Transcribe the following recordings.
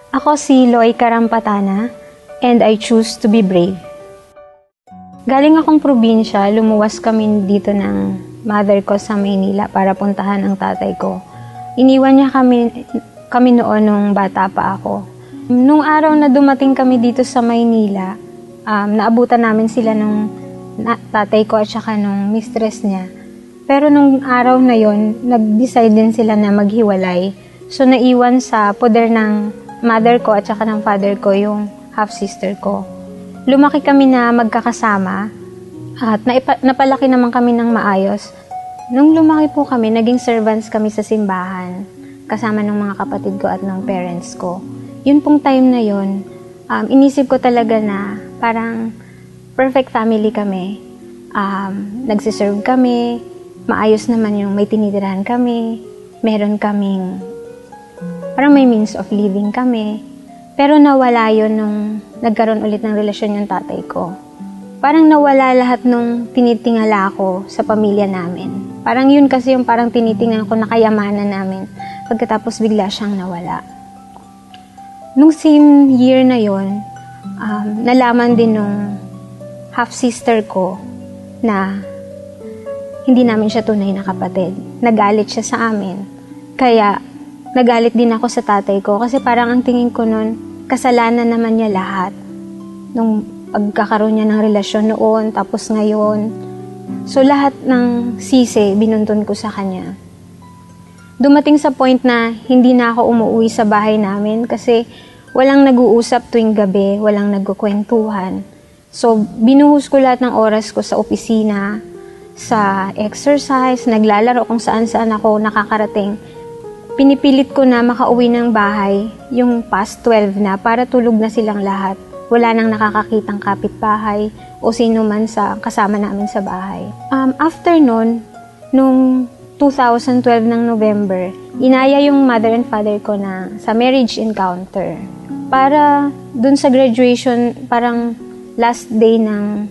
Ako si Loy Karampatana and I choose to be brave. Galing akong probinsya, lumuwas kami dito ng mother ko sa Maynila para puntahan ang tatay ko. Iniwan niya kami noon nung bata pa ako. Nung araw na dumating kami dito sa Maynila, naabutan namin sila nung tatay ko at saka nung mistress niya. Pero nung araw na yon, nag-decide din sila na maghiwalay. So naiwan sa poder ng mother ko at saka ng father ko yung half-sister ko. Lumaki kami na magkakasama at napalaki naman kami ng maayos. Nung lumaki po kami, naging servants kami sa simbahan kasama ng mga kapatid ko at ng parents ko. Yun pong time na yun, inisip ko talaga na parang perfect family kami. Nagsiserve kami, maayos naman yung may tinitirahan kami, meron kaming, parang may means of living kami. Pero nawala yun nung nagkaroon ulit ng relasyon yung tatay ko. Parang nawala lahat nung tinitingala ko sa pamilya namin. Parang yun kasi yung parang tinitingnan ko na kayamanan namin. Pagkatapos bigla siyang nawala. Nung same year na yun, nalaman din nung half-sister ko na hindi namin siya tunay na kapatid. Nagalit siya sa amin. Kaya, nagalit din ako sa tatay ko kasi parang ang tingin ko nun, kasalanan naman niya lahat. Nung pagkakaroon niya ng relasyon noon, tapos ngayon. So, lahat ng sisi, binuntun ko sa kanya. Dumating sa point na hindi na ako umuwi sa bahay namin kasi walang nag-uusap tuwing gabi, walang nagkukwentuhan. So, binuhos ko lahat ng oras ko sa opisina, sa exercise, naglalaro kung saan-saan ako nakakarating. Pinipilit ko na makauwi ng bahay yung past 12 na para tulog na silang lahat. Wala nang nakakakitang kapitbahay o sino man sa kasama namin sa bahay. After nun, nung 2012 ng November, inaya yung mother and father ko na sa marriage encounter. Para dun sa graduation, parang last day ng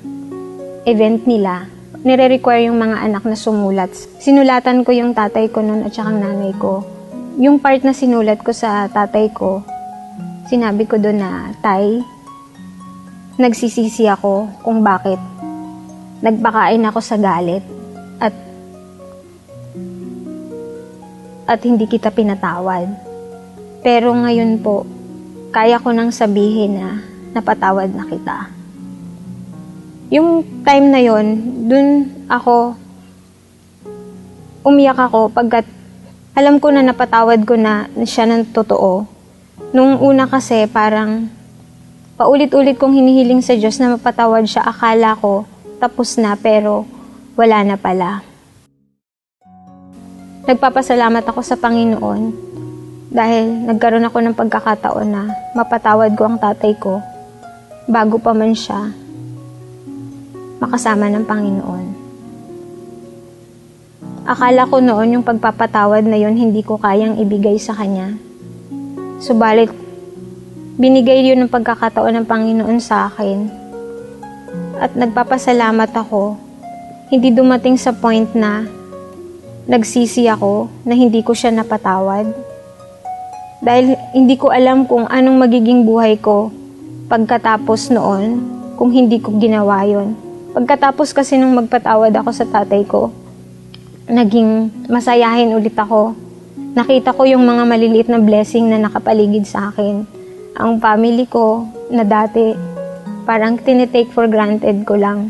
event nila, nire-require yung mga anak na sumulat. Sinulatan ko yung tatay ko nun at saka nanay ko. Yung part na sinulat ko sa tatay ko, sinabi ko doon na, Tay, nagsisisi ako kung bakit nagpakain ako sa galit at hindi kita pinatawad. Pero ngayon po, kaya ko nang sabihin na napatawad na kita. Yung time na yon, dun ako, umiyak ako pagkat alam ko na napatawad ko na siya ng totoo. Nung una kasi parang paulit-ulit kong hinihiling sa Diyos na mapatawad siya. Akala ko tapos na pero wala na pala. Nagpapasalamat ako sa Panginoon dahil nagkaroon ako ng pagkakataon na mapatawad ko ang tatay ko bago pa man siya makasama ng Panginoon. Akala ko noon yung pagpapatawad na yon hindi ko kayang ibigay sa kanya. Subalit, binigay yun ng pagkakataon ng Panginoon sa akin. At nagpapasalamat ako, hindi dumating sa point na nagsisi ako na hindi ko siya napatawad. Dahil hindi ko alam kung anong magiging buhay ko pagkatapos noon kung hindi ko ginawa yun. Pagkatapos kasi nung magpatawad ako sa tatay ko, naging masayahin ulit ako. Nakita ko yung mga maliliit na blessing na nakapaligid sa akin. Ang family ko na dati parang tinitake for granted ko lang.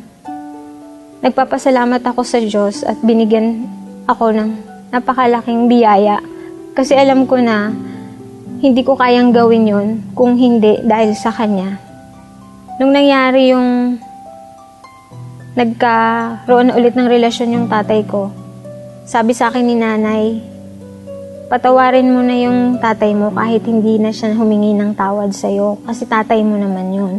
Nagpapasalamat ako sa Diyos at binigyan ako ng napakalaking biyaya. Kasi alam ko na hindi ko kayang gawin yon kung hindi dahil sa Kanya. Nung nangyari yung nagkaroon ulit ng relasyon yung tatay ko, sabi sa akin ni nanay, patawarin mo na yung tatay mo kahit hindi na siya humingi ng tawad sa'yo kasi tatay mo naman yun.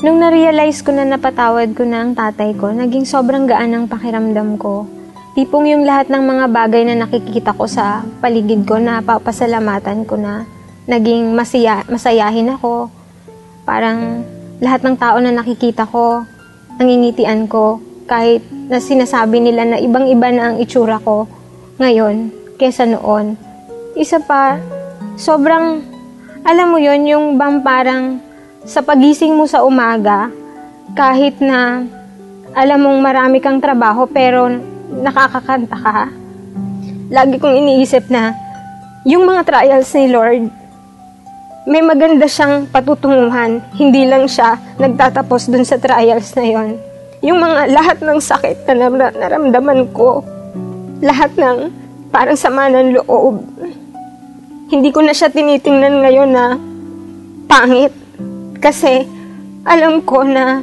Nung na-realize ko na napatawad ko na ang tatay ko, naging sobrang gaan ang pakiramdam ko. Tipong yung lahat ng mga bagay na nakikita ko sa paligid ko na papasalamatan ko na naging masayahin ako. Parang lahat ng tao na nakikita ko, nangingitian ko, kahit na sinasabi nila na ibang-iba na ang itsura ko ngayon kesa noon. Isa pa, sobrang Alam mo yon, yung bang parang sa pagising mo sa umaga, kahit na alam mong marami kang trabaho pero nakakakanta ka, lagi kong iniisip na yung mga trials ni Lord, may maganda siyang patutunguhan. Hindi lang siya nagtatapos dun sa trials na yon. Yung mga lahat ng sakit na naramdaman ko, lahat ng parang sama ng loob, hindi ko na siya tinitingnan ngayon na pangit. Kasi alam ko na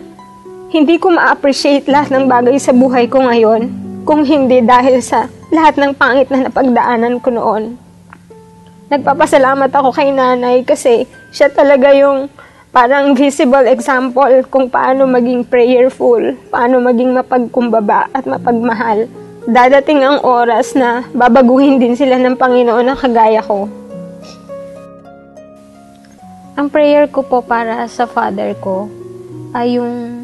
hindi ko ma-appreciate lahat ng bagay sa buhay ko ngayon kung hindi dahil sa lahat ng pangit na napagdaanan ko noon. Nagpapasalamat ako kay nanay kasi siya talaga yung parang visible example kung paano maging prayerful, paano maging mapagkumbaba at mapagmahal. Dadating ang oras na babaguhin din sila ng Panginoon na kagaya ko. Ang prayer ko po para sa father ko ay yung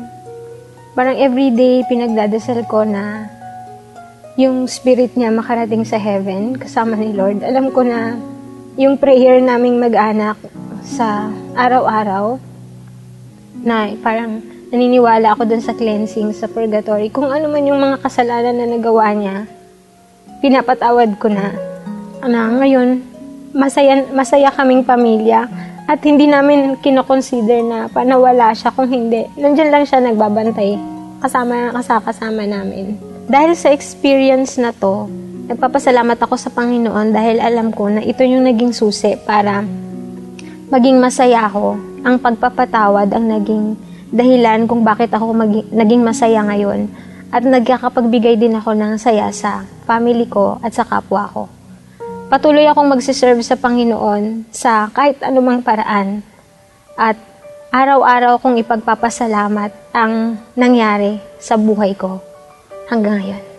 parang everyday pinagdadasal ko na yung spirit niya makarating sa heaven kasama ni Lord. Alam ko na yung prayer naming mag-anak sa araw-araw na parang naniniwala ako dun sa cleansing, sa purgatory. Kung ano man yung mga kasalanan na nagawa niya, pinapatawad ko na. Ngayon, masaya kaming pamilya. At hindi namin kinoconsider na panawala siya kung hindi. Nandiyan lang siya nagbabantay kasama namin. Dahil sa experience na to, nagpapasalamat ako sa Panginoon dahil alam ko na ito yung naging susi para maging masaya ako. Ang pagpapatawad ang naging dahilan kung bakit ako naging masaya ngayon. At nagkakapagbigay din ako ng saya sa family ko at sa kapwa ko. Patuloy akong magsiserve sa Panginoon sa kahit anumang paraan. At araw-araw kong ipagpapasalamat ang nangyari sa buhay ko hanggang ngayon.